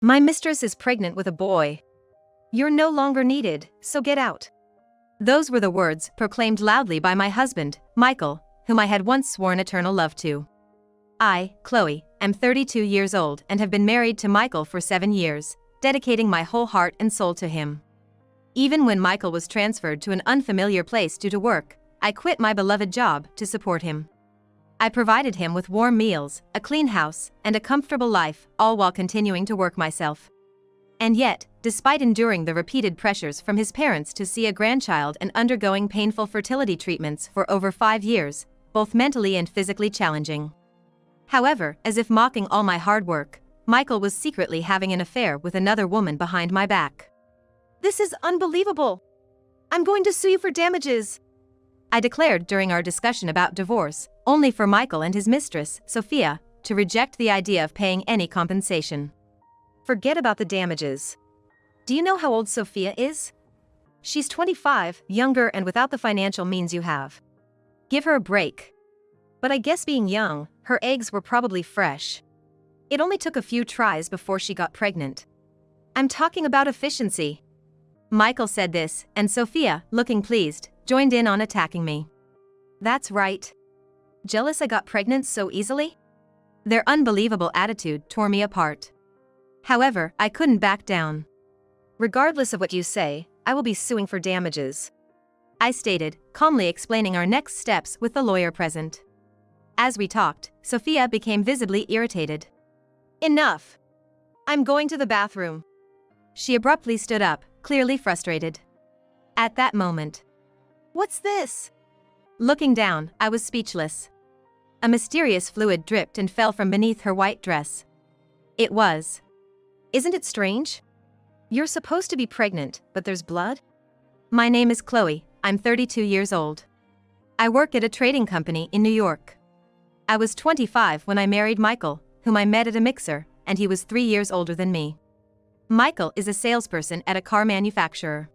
My mistress is pregnant with a boy. You're no longer needed, so get out. Those were the words proclaimed loudly by my husband, Michael, whom I had once sworn eternal love to. I, Chloe, am 32 years old and have been married to Michael for 7 years, dedicating my whole heart and soul to him. Even when Michael was transferred to an unfamiliar place due to work, I quit my beloved job to support him. I provided him with warm meals, a clean house, and a comfortable life, all while continuing to work myself. And yet, despite enduring the repeated pressures from his parents to see a grandchild and undergoing painful fertility treatments for over 5 years, both mentally and physically challenging. However, as if mocking all my hard work, Michael was secretly having an affair with another woman behind my back. "This is unbelievable. I'm going to sue you for damages," I declared during our discussion about divorce, only for Michael and his mistress, Sophia, to reject the idea of paying any compensation. "Forget about the damages. Do you know how old Sophia is? She's 25, younger and without the financial means you have. Give her a break." But I guess being young, her eggs were probably fresh. It only took a few tries before she got pregnant. "I'm talking about efficiency." Michael said this, and Sophia, looking pleased, joined in on attacking me. "That's right. Jealous I got pregnant so easily?" Their unbelievable attitude tore me apart. However, I couldn't back down. "Regardless of what you say, I will be suing for damages," I stated, calmly explaining our next steps with the lawyer present. As we talked, Sophia became visibly irritated. "Enough. I'm going to the bathroom." She abruptly stood up, clearly frustrated. At that moment, "What's this?" Looking down, I was speechless. A mysterious fluid dripped and fell from beneath her white dress. It was. "Isn't it strange? You're supposed to be pregnant, but there's blood?" "My name is Chloe, I'm 32 years old. I work at a trading company in New York. I was 25 when I married Michael, whom I met at a mixer, and he was 3 years older than me. Michael is a salesperson at a car manufacturer.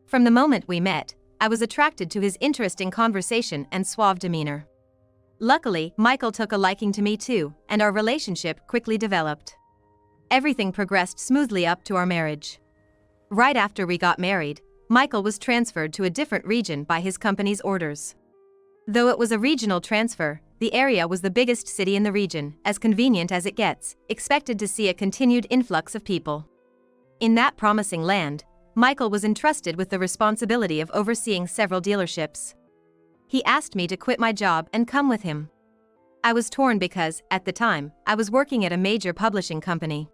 From the moment we met, I was attracted to his interesting conversation and suave demeanor. Luckily, Michael took a liking to me too, and our relationship quickly developed. Everything progressed smoothly up to our marriage. Right after we got married, Michael was transferred to a different region by his company's orders. Though it was a regional transfer, the area was the biggest city in the region, as convenient as it gets, expected to see a continued influx of people. In that promising land, Michael was entrusted with the responsibility of overseeing several dealerships. He asked me to quit my job and come with him. I was torn because, at the time, I was working at a major publishing company.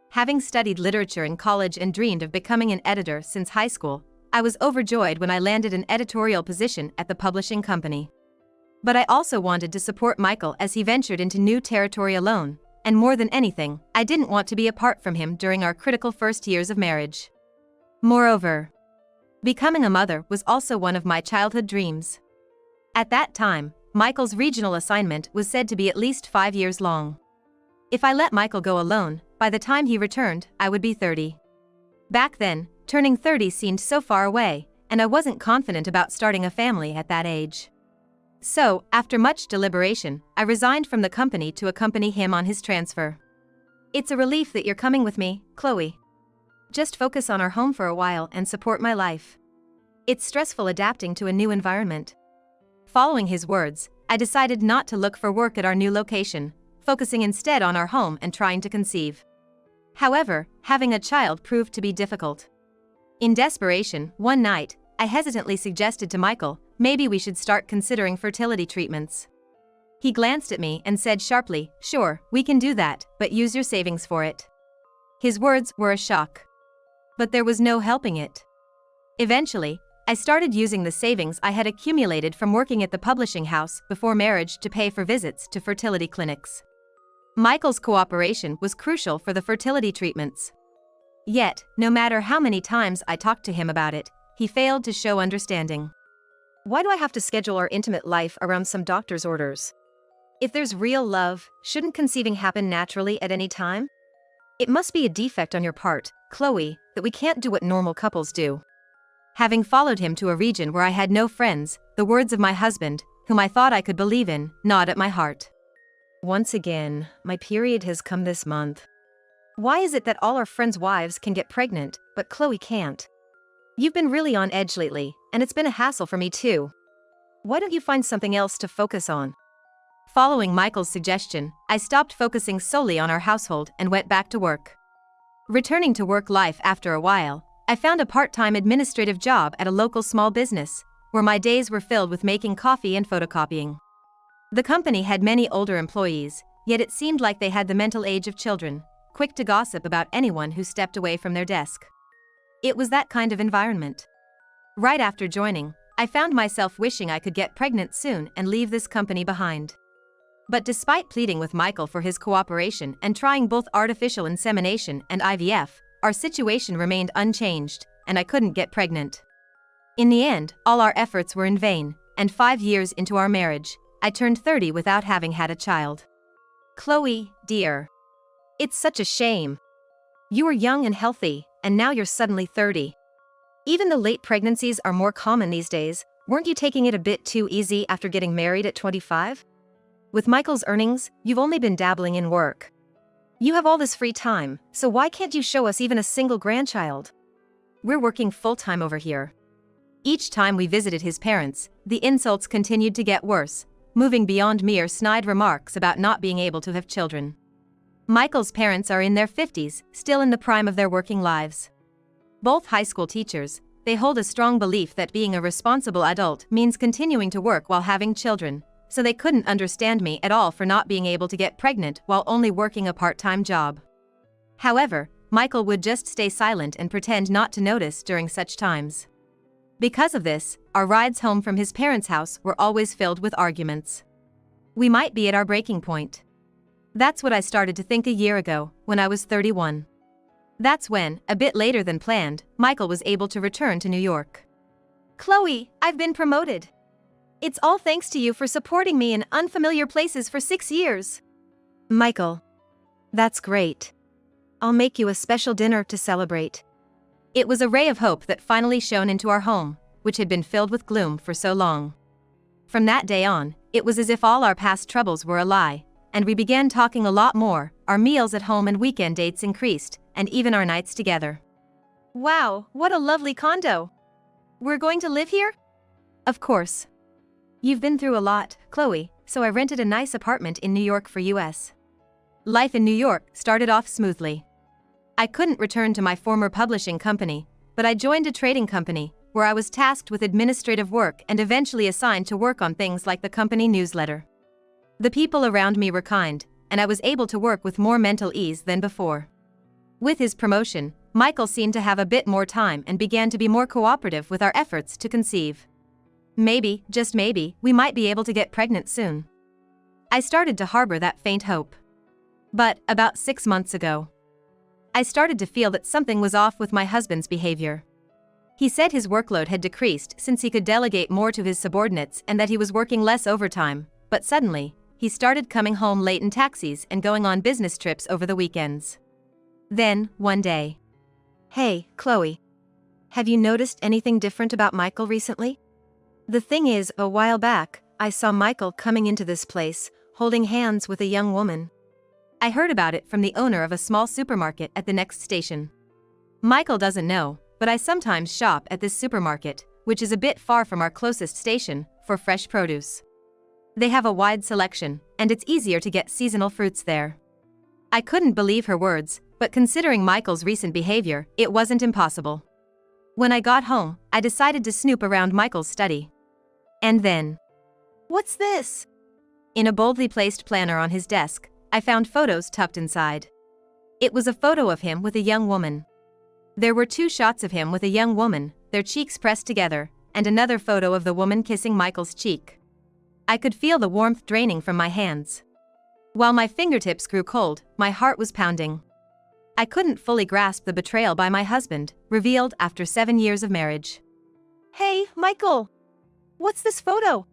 Having studied literature in college and dreamed of becoming an editor since high school, I was overjoyed when I landed an editorial position at the publishing company. But I also wanted to support Michael as he ventured into new territory alone, and more than anything, I didn't want to be apart from him during our critical first years of marriage. Moreover, becoming a mother was also one of my childhood dreams. At that time, Michael's regional assignment was said to be at least 5 years long. If I let Michael go alone, by the time he returned, I would be 30. Back then, turning 30 seemed so far away, and I wasn't confident about starting a family at that age. So, after much deliberation, I resigned from the company to accompany him on his transfer. "It's a relief that you're coming with me, Chloe. Just focus on our home for a while and support my life. It's stressful adapting to a new environment." Following his words, I decided not to look for work at our new location, focusing instead on our home and trying to conceive. However, having a child proved to be difficult. In desperation, one night, I hesitantly suggested to Michael, maybe we should start considering fertility treatments. He glanced at me and said sharply, "Sure, we can do that, but use your savings for it." His words were a shock. But there was no helping it. Eventually, I started using the savings I had accumulated from working at the publishing house before marriage to pay for visits to fertility clinics. Michael's cooperation was crucial for the fertility treatments. Yet, no matter how many times I talked to him about it, he failed to show understanding. "Why do I have to schedule our intimate life around some doctor's orders? If there's real love, shouldn't conceiving happen naturally at any time? It must be a defect on your part, Chloe, that we can't do what normal couples do." Having followed him to a region where I had no friends, the words of my husband, whom I thought I could believe in, gnawed at my heart. "Once again, my period has come this month. Why is it that all our friends' wives can get pregnant, but Chloe can't? You've been really on edge lately, and it's been a hassle for me too. Why don't you find something else to focus on? Following Michael's suggestion, I stopped focusing solely on our household and went back to work. Returning to work life after a while, I found a part-time administrative job at a local small business, where my days were filled with making coffee and photocopying. The company had many older employees, yet it seemed like they had the mental age of children, quick to gossip about anyone who stepped away from their desk. It was that kind of environment. Right after joining, I found myself wishing I could get pregnant soon and leave this company behind. But despite pleading with Michael for his cooperation and trying both artificial insemination and IVF, our situation remained unchanged, and I couldn't get pregnant. In the end, all our efforts were in vain, and 5 years into our marriage, I turned 30 without having had a child. Chloe, dear. It's such a shame. You were young and healthy, and now you're suddenly 30. Even though late pregnancies are more common these days, weren't you taking it a bit too easy after getting married at 25? With Michael's earnings, you've only been dabbling in work. You have all this free time, so why can't you show us even a single grandchild? We're working full-time over here. Each time we visited his parents, the insults continued to get worse, moving beyond mere snide remarks about not being able to have children. Michael's parents are in their 50s, still in the prime of their working lives. Both high school teachers, they hold a strong belief that being a responsible adult means continuing to work while having children, so they couldn't understand me at all for not being able to get pregnant while only working a part-time job. However, Michael would just stay silent and pretend not to notice during such times. Because of this, our rides home from his parents' house were always filled with arguments. We might be at our breaking point. That's what I started to think a year ago, when I was 31. That's when, a bit later than planned, Michael was able to return to New York. Chloe, I've been promoted. It's all thanks to you for supporting me in unfamiliar places for 6 years. Michael. That's great. I'll make you a special dinner to celebrate. It was a ray of hope that finally shone into our home, which had been filled with gloom for so long. From that day on, it was as if all our past troubles were a lie, and we began talking a lot more. Our meals at home and weekend dates increased, and even our nights together. Wow, what a lovely condo. We're going to live here? Of course. You've been through a lot, Chloe, so I rented a nice apartment in New York for US. Life in New York started off smoothly. I couldn't return to my former publishing company, but I joined a trading company, where I was tasked with administrative work and eventually assigned to work on things like the company newsletter. The people around me were kind, and I was able to work with more mental ease than before. With his promotion, Michael seemed to have a bit more time and began to be more cooperative with our efforts to conceive. Maybe, just maybe, we might be able to get pregnant soon. I started to harbor that faint hope. But, about 6 months ago, I started to feel that something was off with my husband's behavior. He said his workload had decreased since he could delegate more to his subordinates and that he was working less overtime, but suddenly, he started coming home late in taxis and going on business trips over the weekends. Then, one day. Hey, Chloe. Have you noticed anything different about Michael recently? The thing is, a while back, I saw Michael coming into this place, holding hands with a young woman. I heard about it from the owner of a small supermarket at the next station. Michael doesn't know, but I sometimes shop at this supermarket, which is a bit far from our closest station, for fresh produce. They have a wide selection, and it's easier to get seasonal fruits there. I couldn't believe her words, but considering Michael's recent behavior, it wasn't impossible. When I got home, I decided to snoop around Michael's study. And then, what's this? In a boldly placed planner on his desk, I found photos tucked inside. It was a photo of him with a young woman. There were 2 shots of him with a young woman, their cheeks pressed together, and another photo of the woman kissing Michael's cheek. I could feel the warmth draining from my hands. While my fingertips grew cold, my heart was pounding. I couldn't fully grasp the betrayal by my husband, revealed after 7 years of marriage. Hey, Michael! What's this photo?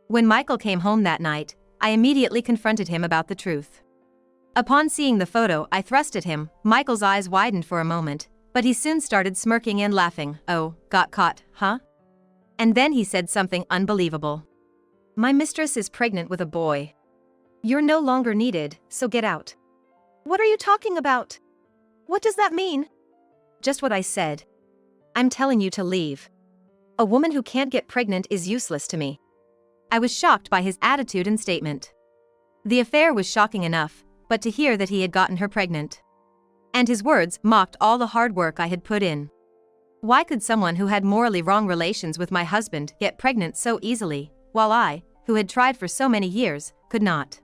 When Michael came home that night, I immediately confronted him about the truth. Upon seeing the photo, I thrust at him. Michael's eyes widened for a moment, but he soon started smirking and laughing. Oh, got caught, huh? And then he said something unbelievable. My mistress is pregnant with a boy. You're no longer needed, so get out. What are you talking about? What does that mean? Just what I said. I'm telling you to leave. A woman who can't get pregnant is useless to me. I was shocked by his attitude and statement. The affair was shocking enough, but to hear that he had gotten her pregnant. And his words mocked all the hard work I had put in. Why could someone who had morally wrong relations with my husband get pregnant so easily, while I, who had tried for so many years, could not?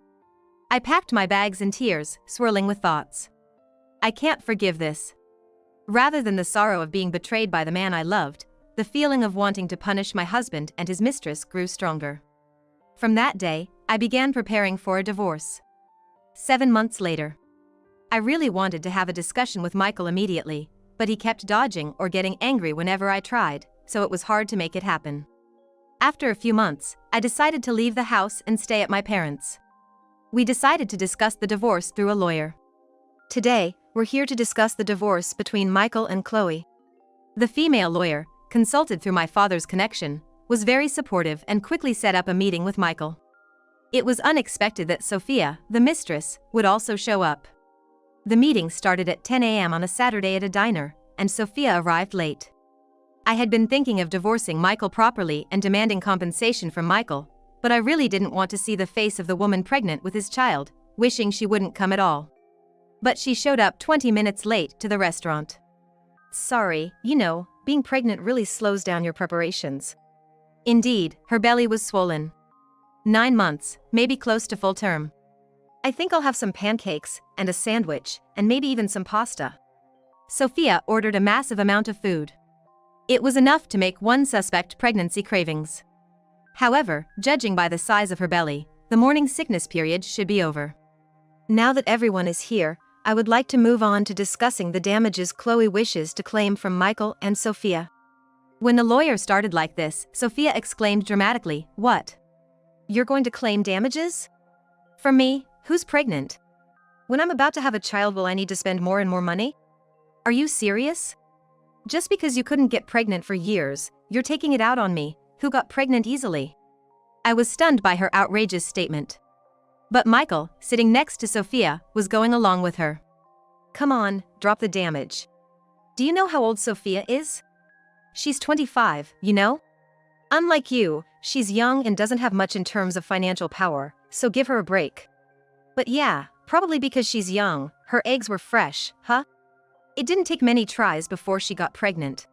I packed my bags in tears, swirling with thoughts. I can't forgive this. Rather than the sorrow of being betrayed by the man I loved, the feeling of wanting to punish my husband and his mistress grew stronger. From that day, I began preparing for a divorce. 7 months later. I really wanted to have a discussion with Michael immediately, but he kept dodging or getting angry whenever I tried, so it was hard to make it happen. After a few months, I decided to leave the house and stay at my parents'. We decided to discuss the divorce through a lawyer. Today, we're here to discuss the divorce between Michael and Chloe. The female lawyer, consulted through my father's connection, was very supportive and quickly set up a meeting with Michael. It was unexpected that Sophia, the mistress, would also show up. The meeting started at 10 a.m. on a Saturday at a diner, and Sophia arrived late. I had been thinking of divorcing Michael properly and demanding compensation from Michael, but I really didn't want to see the face of the woman pregnant with his child, wishing she wouldn't come at all. But she showed up 20 minutes late to the restaurant. Sorry, being pregnant really slows down your preparations. Indeed, her belly was swollen. 9 months, maybe close to full term. I think I'll have some pancakes, and a sandwich, and maybe even some pasta. Sophia ordered a massive amount of food. It was enough to make one suspect pregnancy cravings. However, judging by the size of her belly, the morning sickness period should be over. Now that everyone is here, I would like to move on to discussing the damages Chloe wishes to claim from Michael and Sophia. When the lawyer started like this, Sophia exclaimed dramatically, "What? You're going to claim damages? From me, who's pregnant? When I'm about to have a child, will I need to spend more and more money? Are you serious? Just because you couldn't get pregnant for years, you're taking it out on me, who got pregnant easily?" I was stunned by her outrageous statement. But Michael, sitting next to Sophia, was going along with her. Come on, drop the damage. Do you know how old Sophia is? She's 25, Unlike you, she's young and doesn't have much in terms of financial power, so give her a break. But yeah, probably because she's young, her eggs were fresh, huh? It didn't take many tries before she got pregnant.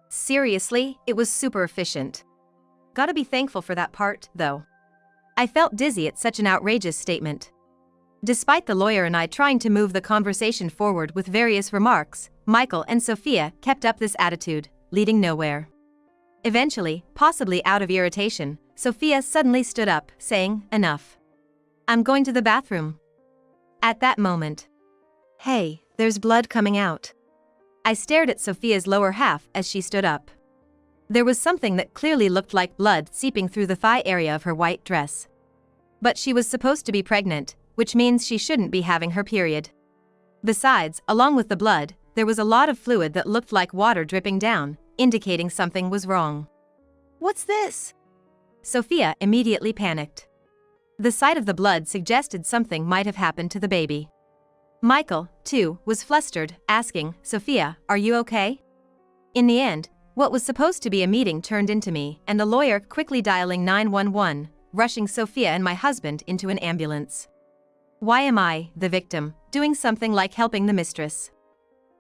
Seriously, it was super efficient. Gotta be thankful for that part, though. I felt dizzy at such an outrageous statement. Despite the lawyer and I trying to move the conversation forward with various remarks, Michael and Sophia kept up this attitude, leading nowhere. Eventually, possibly out of irritation, Sophia suddenly stood up, saying, "Enough. I'm going to the bathroom." At that moment, "Hey, there's blood coming out." I stared at Sophia's lower half as she stood up. There was something that clearly looked like blood seeping through the thigh area of her white dress. But she was supposed to be pregnant, which means she shouldn't be having her period. Besides, along with the blood, there was a lot of fluid that looked like water dripping down, indicating something was wrong. "What's this?" Sophia immediately panicked. The sight of the blood suggested something might have happened to the baby. Michael, too, was flustered, asking, "Sophia, are you okay?" In the end, what was supposed to be a meeting turned into me, and the lawyer quickly dialing 911, rushing Sophia and my husband into an ambulance. Why am I, the victim, doing something like helping the mistress?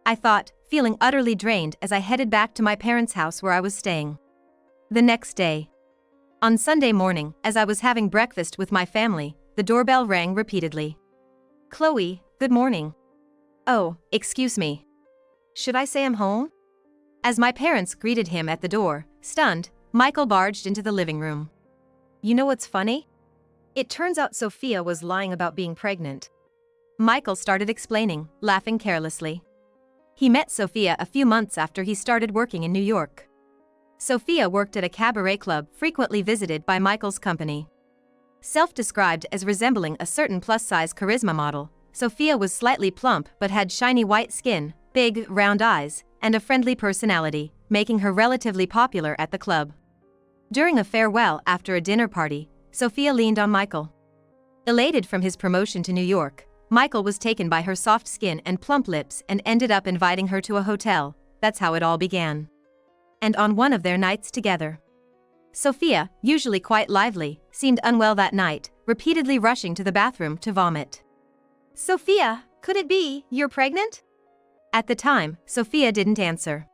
I thought, feeling utterly drained as I headed back to my parents' house where I was staying. The next day. On Sunday morning, as I was having breakfast with my family, the doorbell rang repeatedly. "Chloe, good morning." "Oh, excuse me. Should I say I'm home?" As my parents greeted him at the door, stunned, Michael barged into the living room. "You know what's funny? It turns out Sophia was lying about being pregnant." Michael started explaining, laughing carelessly. He met Sophia a few months after he started working in New York. Sophia worked at a cabaret club frequently visited by Michael's company. Self-described as resembling a certain plus-size charisma model, Sophia was slightly plump but had shiny white skin, big, round eyes, and a friendly personality, making her relatively popular at the club. During a farewell after a dinner party, Sophia leaned on Michael. Elated from his promotion to New York, Michael was taken by her soft skin and plump lips and ended up inviting her to a hotel. That's how it all began. And on one of their nights together, Sophia, usually quite lively, seemed unwell that night, repeatedly rushing to the bathroom to vomit. "Sophia, could it be you're pregnant?" At the time, Sophia didn't answer.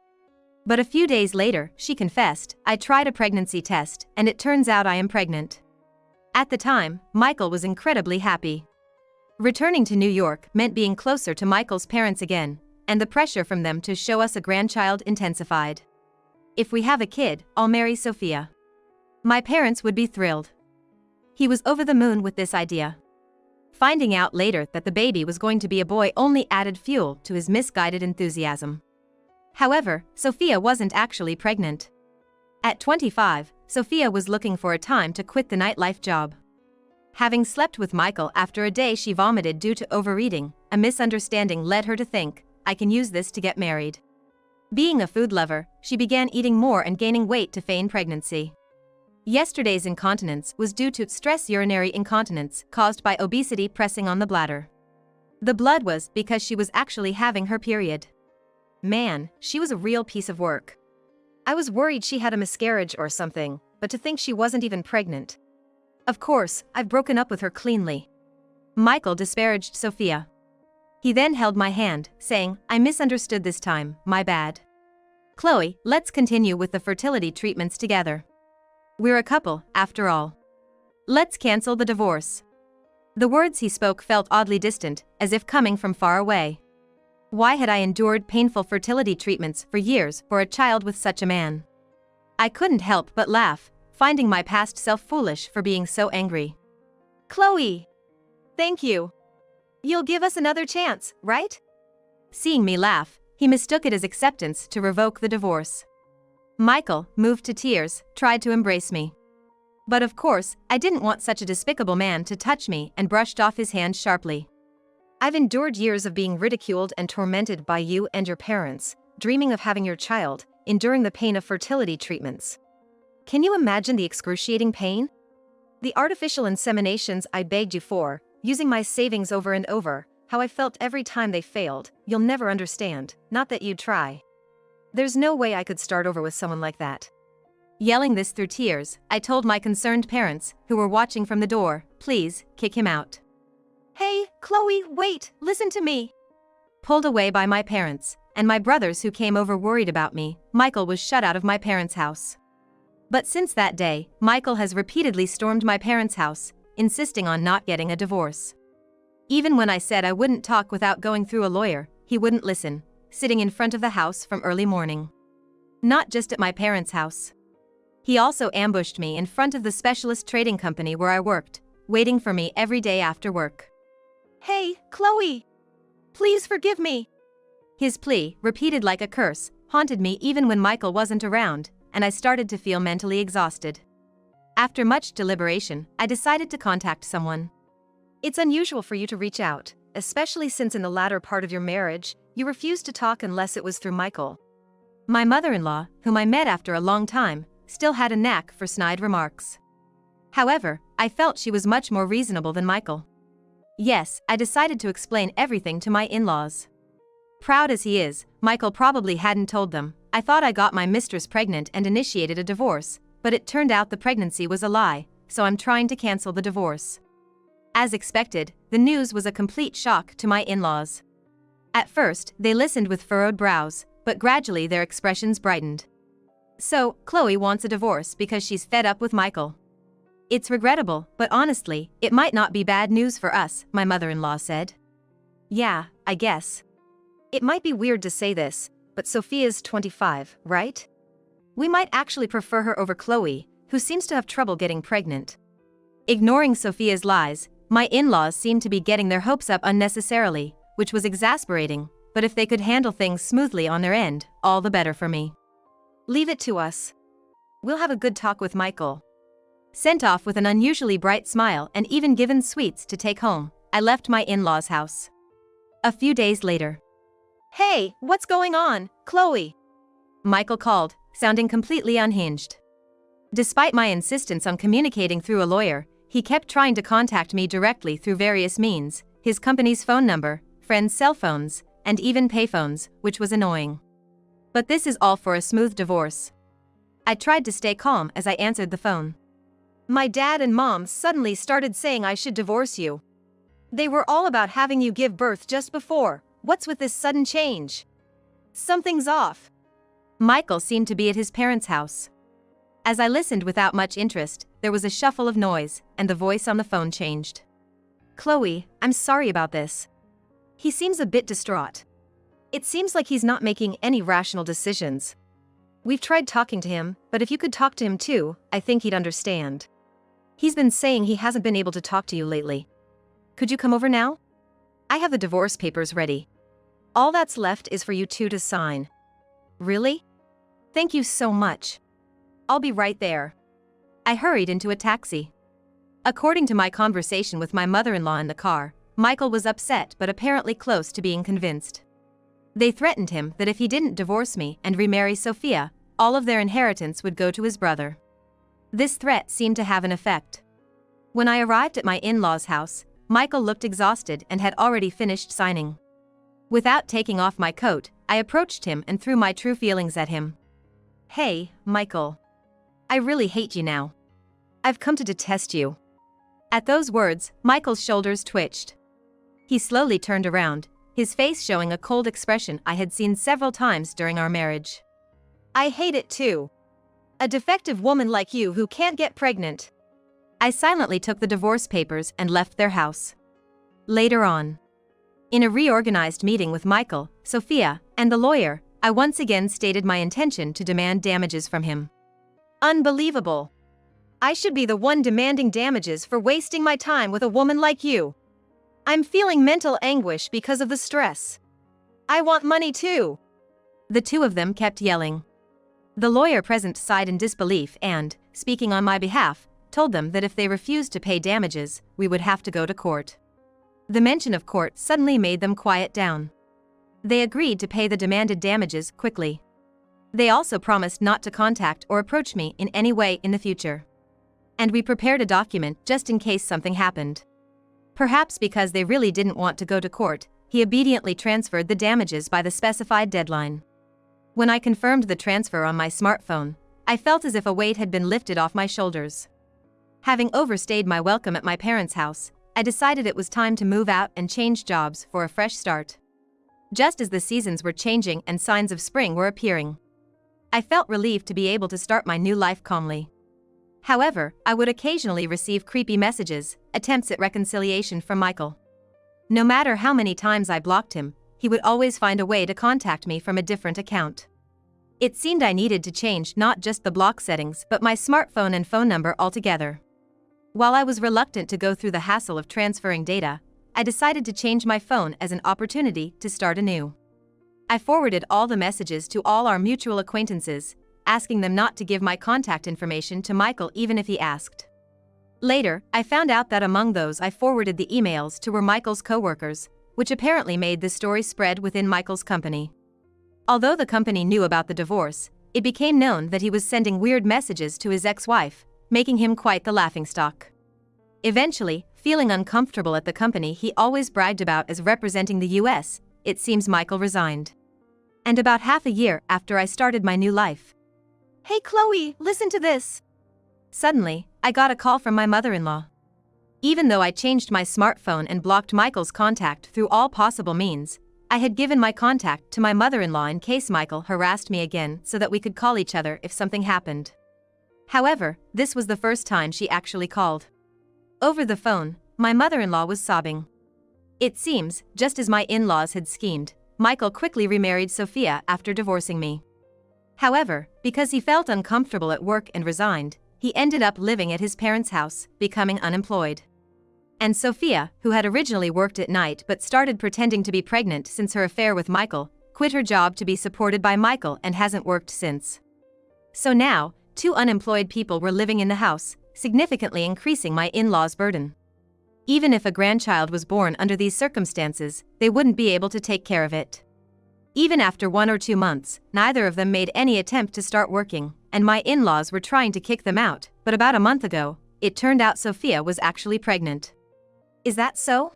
But a few days later, she confessed, "I tried a pregnancy test, and it turns out I am pregnant." At the time, Michael was incredibly happy. Returning to New York meant being closer to Michael's parents again, and the pressure from them to show us a grandchild intensified. "If we have a kid, I'll marry Sophia." My parents would be thrilled. He was over the moon with this idea. Finding out later that the baby was going to be a boy only added fuel to his misguided enthusiasm. However, Sophia wasn't actually pregnant. At 25, Sophia was looking for a time to quit the nightlife job. Having slept with Michael after a day she vomited due to overeating, a misunderstanding led her to think, "I can use this to get married." Being a food lover, she began eating more and gaining weight to feign pregnancy. Yesterday's incontinence was due to stress urinary incontinence caused by obesity pressing on the bladder. The blood was because she was actually having her period. Man, she was a real piece of work. I was worried she had a miscarriage or something, but to think she wasn't even pregnant. Of course, I've broken up with her cleanly. Michael disparaged Sophia. He then held my hand, saying, "I misunderstood this time, my bad. Chloe, let's continue with the fertility treatments together. We're a couple, after all. Let's cancel the divorce." The words he spoke felt oddly distant, as if coming from far away. Why had I endured painful fertility treatments for years for a child with such a man? I couldn't help but laugh, finding my past self foolish for being so angry. "Chloe! Thank you. You'll give us another chance, right?" Seeing me laugh, he mistook it as acceptance to revoke the divorce. Michael, moved to tears, tried to embrace me. But of course, I didn't want such a despicable man to touch me and brushed off his hand sharply. "I've endured years of being ridiculed and tormented by you and your parents, dreaming of having your child, enduring the pain of fertility treatments. Can you imagine the excruciating pain? The artificial inseminations I begged you for, using my savings over and over, how I felt every time they failed, you'll never understand, not that you'd try. There's no way I could start over with someone like that." Yelling this through tears, I told my concerned parents, who were watching from the door, "Please, kick him out." "Hey, Chloe, wait, listen to me." Pulled away by my parents, and my brothers who came over worried about me, Michael was shut out of my parents' house. But since that day, Michael has repeatedly stormed my parents' house, insisting on not getting a divorce. Even when I said I wouldn't talk without going through a lawyer, he wouldn't listen, sitting in front of the house from early morning. Not just at my parents' house. He also ambushed me in front of the specialist trading company where I worked, waiting for me every day after work. "Hey, Chloe! Please forgive me." His plea, repeated like a curse, haunted me even when Michael wasn't around, and I started to feel mentally exhausted. After much deliberation, I decided to contact someone. "It's unusual for you to reach out, especially since in the latter part of your marriage, you refused to talk unless it was through Michael." My mother-in-law, whom I met after a long time, still had a knack for snide remarks. However, I felt she was much more reasonable than Michael. Yes, I decided to explain everything to my in-laws. Proud as he is, Michael probably hadn't told them. I thought I got my mistress pregnant and initiated a divorce, but it turned out the pregnancy was a lie, so I'm trying to cancel the divorce. As expected, the news was a complete shock to my in-laws. At first, they listened with furrowed brows, but gradually their expressions brightened. "So, Chloe wants a divorce because she's fed up with Michael. It's regrettable, but honestly, it might not be bad news for us," my mother-in-law said. "Yeah, I guess. It might be weird to say this, but Sophia's 25, right? We might actually prefer her over Chloe, who seems to have trouble getting pregnant." Ignoring Sophia's lies, my in-laws seemed to be getting their hopes up unnecessarily, which was exasperating, but if they could handle things smoothly on their end, all the better for me. "Leave it to us. We'll have a good talk with Michael." Sent off with an unusually bright smile and even given sweets to take home, I left my in-laws' house. A few days later. "Hey, what's going on, Chloe?" Michael called, sounding completely unhinged. Despite my insistence on communicating through a lawyer, he kept trying to contact me directly through various means, his company's phone number, friends' cell phones, and even payphones, which was annoying. But this is all for a smooth divorce. I tried to stay calm as I answered the phone. My dad and mom suddenly started saying I should divorce you. They were all about having you give birth just before. What's with this sudden change? Something's off. Michael seemed to be at his parents' house. As I listened without much interest, there was a shuffle of noise, and the voice on the phone changed. Chloe, I'm sorry about this. He seems a bit distraught. It seems like he's not making any rational decisions. We've tried talking to him, but if you could talk to him too, I think he'd understand. He's been saying he hasn't been able to talk to you lately. Could you come over now? I have the divorce papers ready. All that's left is for you two to sign. Really? Thank you so much. I'll be right there. I hurried into a taxi. According to my conversation with my mother-in-law in the car, Michael was upset but apparently close to being convinced. They threatened him that if he didn't divorce me and remarry Sophia, all of their inheritance would go to his brother. This threat seemed to have an effect. When I arrived at my in-laws' house, Michael looked exhausted and had already finished signing. Without taking off my coat, I approached him and threw my true feelings at him. Hey, Michael. I really hate you now. I've come to detest you. At those words, Michael's shoulders twitched. He slowly turned around, his face showing a cold expression I had seen several times during our marriage. I hate it too. A defective woman like you who can't get pregnant. I silently took the divorce papers and left their house. Later on, in a reorganized meeting with Michael, Sophia, and the lawyer, I once again stated my intention to demand damages from him. Unbelievable. I should be the one demanding damages for wasting my time with a woman like you. I'm feeling mental anguish because of the stress. I want money too. The two of them kept yelling. The lawyer present sighed in disbelief and, speaking on my behalf, told them that if they refused to pay damages, we would have to go to court. The mention of court suddenly made them quiet down. They agreed to pay the demanded damages quickly. They also promised not to contact or approach me in any way in the future. And we prepared a document just in case something happened. Perhaps because they really didn't want to go to court, he obediently transferred the damages by the specified deadline. When I confirmed the transfer on my smartphone, I felt as if a weight had been lifted off my shoulders. Having overstayed my welcome at my parents' house, I decided it was time to move out and change jobs for a fresh start. Just as the seasons were changing and signs of spring were appearing, I felt relieved to be able to start my new life calmly. However, I would occasionally receive creepy messages, attempts at reconciliation from Michael. No matter how many times I blocked him, he would always find a way to contact me from a different account. It seemed I needed to change not just the block settings but my smartphone and phone number altogether. While I was reluctant to go through the hassle of transferring data, I decided to change my phone as an opportunity to start anew. I forwarded all the messages to all our mutual acquaintances, asking them not to give my contact information to Michael even if he asked. Later, I found out that among those I forwarded the emails to were Michael's co-workers, which apparently made the story spread within Michael's company. Although the company knew about the divorce, it became known that he was sending weird messages to his ex-wife, making him quite the laughingstock. Eventually, feeling uncomfortable at the company he always bragged about as representing the US, it seems Michael resigned. And about half a year after I started my new life. Hey Chloe, listen to this. Suddenly, I got a call from my mother-in-law. Even though I changed my smartphone and blocked Michael's contact through all possible means, I had given my contact to my mother-in-law in case Michael harassed me again so that we could call each other if something happened. However, this was the first time she actually called. Over the phone, my mother-in-law was sobbing. It seems, just as my in-laws had schemed, Michael quickly remarried Sophia after divorcing me. However, because he felt uncomfortable at work and resigned, he ended up living at his parents' house, becoming unemployed. And Sophia, who had originally worked at night but started pretending to be pregnant since her affair with Michael, quit her job to be supported by Michael and hasn't worked since. So now, two unemployed people were living in the house, significantly increasing my in-laws' burden. Even if a grandchild was born under these circumstances, they wouldn't be able to take care of it. Even after 1 or 2 months, neither of them made any attempt to start working, and my in-laws were trying to kick them out, but about a month ago, it turned out Sophia was actually pregnant. Is that so?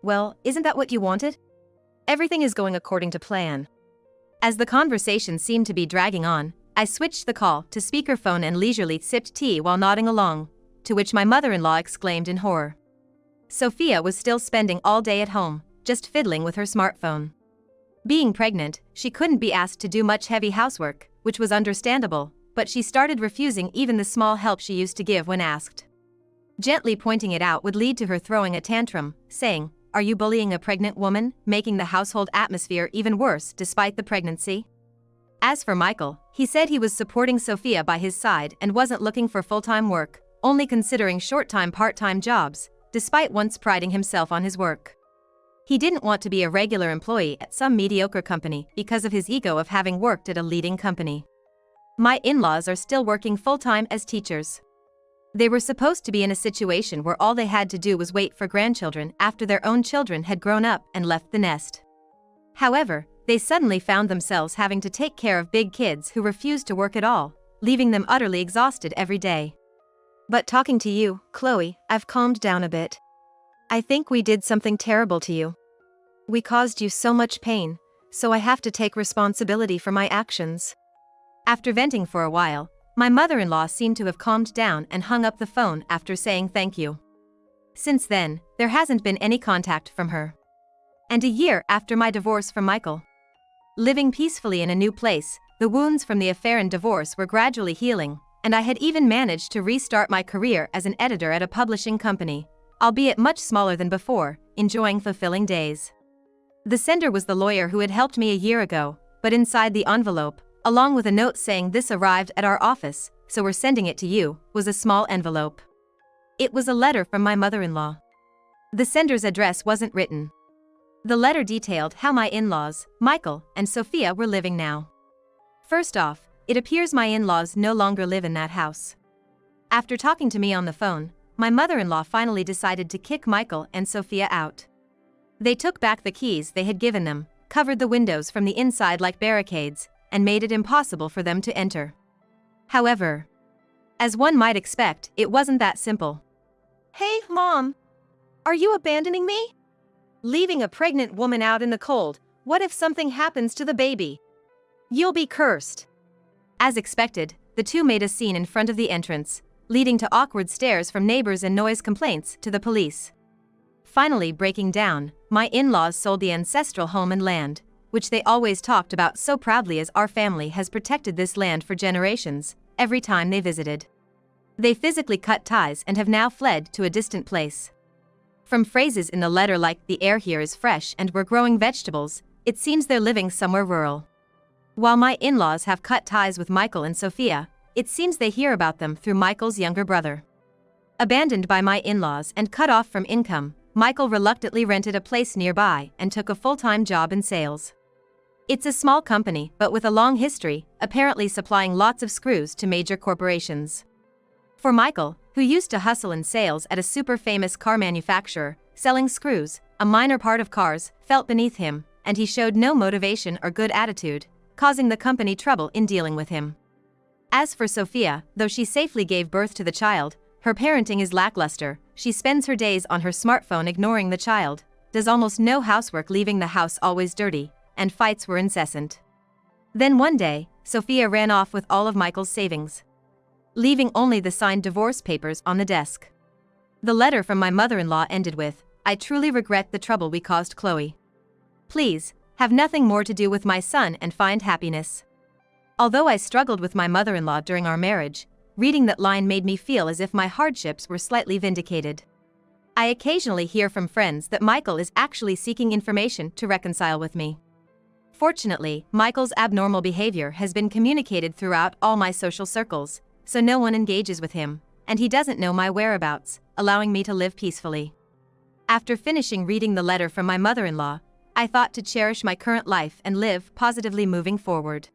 Well, isn't that what you wanted? Everything is going according to plan. As the conversation seemed to be dragging on, I switched the call to speakerphone and leisurely sipped tea while nodding along, to which my mother-in-law exclaimed in horror. Sophia was still spending all day at home, just fiddling with her smartphone. Being pregnant, she couldn't be asked to do much heavy housework, which was understandable, but she started refusing even the small help she used to give when asked. Gently pointing it out would lead to her throwing a tantrum, saying, "Are you bullying a pregnant woman?" making the household atmosphere even worse despite the pregnancy. As for Michael, he said he was supporting Sophia by his side and wasn't looking for full-time work, only considering short-time part-time jobs, despite once priding himself on his work. He didn't want to be a regular employee at some mediocre company because of his ego of having worked at a leading company. My in-laws are still working full-time as teachers. They were supposed to be in a situation where all they had to do was wait for grandchildren after their own children had grown up and left the nest. However, they suddenly found themselves having to take care of big kids who refused to work at all, leaving them utterly exhausted every day. But talking to you, Chloe, I've calmed down a bit. I think we did something terrible to you. We caused you so much pain, so I have to take responsibility for my actions. After venting for a while, my mother-in-law seemed to have calmed down and hung up the phone after saying thank you. Since then, there hasn't been any contact from her. And a year after my divorce from Michael. Living peacefully in a new place, the wounds from the affair and divorce were gradually healing, and I had even managed to restart my career as an editor at a publishing company, albeit much smaller than before, enjoying fulfilling days. The sender was the lawyer who had helped me a year ago, but inside the envelope, along with a note saying this arrived at our office, so we're sending it to you, was a small envelope. It was a letter from my mother-in-law. The sender's address wasn't written. The letter detailed how my in-laws, Michael and Sophia, were living now. First off, it appears my in-laws no longer live in that house. After talking to me on the phone, my mother-in-law finally decided to kick Michael and Sophia out. They took back the keys they had given them, covered the windows from the inside like barricades, and made it impossible for them to enter. However, as one might expect, it wasn't that simple. "Hey, Mom! Are you abandoning me? Leaving a pregnant woman out in the cold, what if something happens to the baby? You'll be cursed." As expected, the two made a scene in front of the entrance, leading to awkward stares from neighbors and noise complaints to the police. Finally breaking down, my in-laws sold the ancestral home and land, which they always talked about so proudly as our family has protected this land for generations, every time they visited. They physically cut ties and have now fled to a distant place. From phrases in the letter like "the air here is fresh" and "we're growing vegetables," it seems they're living somewhere rural. While my in-laws have cut ties with Michael and Sophia, it seems they hear about them through Michael's younger brother. Abandoned by my in-laws and cut off from income, Michael reluctantly rented a place nearby and took a full-time job in sales. It's a small company but with a long history, apparently supplying lots of screws to major corporations. For Michael, who used to hustle in sales at a super famous car manufacturer, selling screws, a minor part of cars, felt beneath him, and he showed no motivation or good attitude, causing the company trouble in dealing with him. As for Sophia, though she safely gave birth to the child, her parenting is lackluster. She spends her days on her smartphone ignoring the child, does almost no housework, leaving the house always dirty, and fights were incessant. Then one day, Sophia ran off with all of Michael's savings, leaving only the signed divorce papers on the desk. The letter from my mother-in-law ended with, "I truly regret the trouble we caused Chloe. Please, have nothing more to do with my son and find happiness." Although I struggled with my mother-in-law during our marriage, reading that line made me feel as if my hardships were slightly vindicated. I occasionally hear from friends that Michael is actually seeking information to reconcile with me. Fortunately, Michael's abnormal behavior has been communicated throughout all my social circles, so no one engages with him, and he doesn't know my whereabouts, allowing me to live peacefully. After finishing reading the letter from my mother-in-law, I thought to cherish my current life and live positively moving forward.